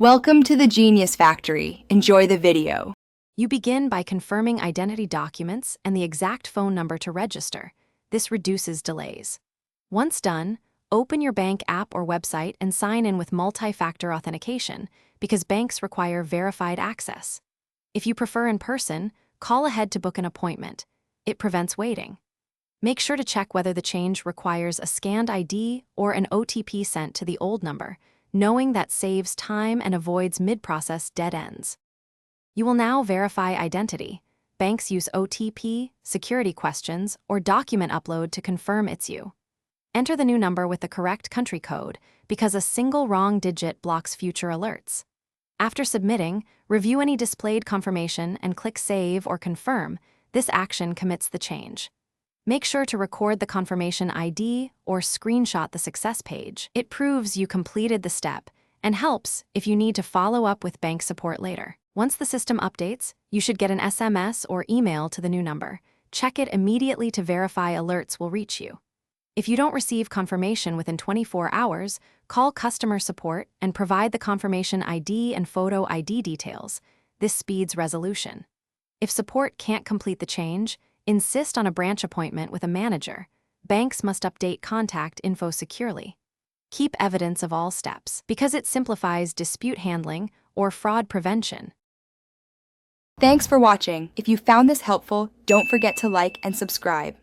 Welcome to the Genius Factory. Enjoy the video. You begin by confirming identity documents and the exact phone number to register. This reduces delays. Once done, open your bank app or website and sign in with multi-factor authentication because banks require verified access. If you prefer in person, call ahead to book an appointment. It prevents waiting. Make sure to check whether the change requires a scanned ID or an OTP sent to the old number, knowing that saves time and avoids mid-process dead ends. You will now verify identity. Banks use OTP, security questions, or document upload to confirm it's you. Enter the new number with the correct country code because a single wrong digit blocks future alerts. After submitting, review any displayed confirmation and click Save or Confirm. This action commits the change. Make sure to record the confirmation ID or screenshot the success page. It proves you completed the step and helps if you need to follow up with bank support later. Once the system updates, you should get an SMS or email to the new number. Check it immediately to verify alerts will reach you. If you don't receive confirmation within 24 hours, call customer support and provide the confirmation ID and photo ID details. This speeds resolution. If support can't complete the change, insist on a branch appointment with a manager. Banks must update contact info securely. Keep evidence of all steps because it simplifies dispute handling or fraud prevention. Thanks for watching. If you found this helpful, don't forget to like and subscribe.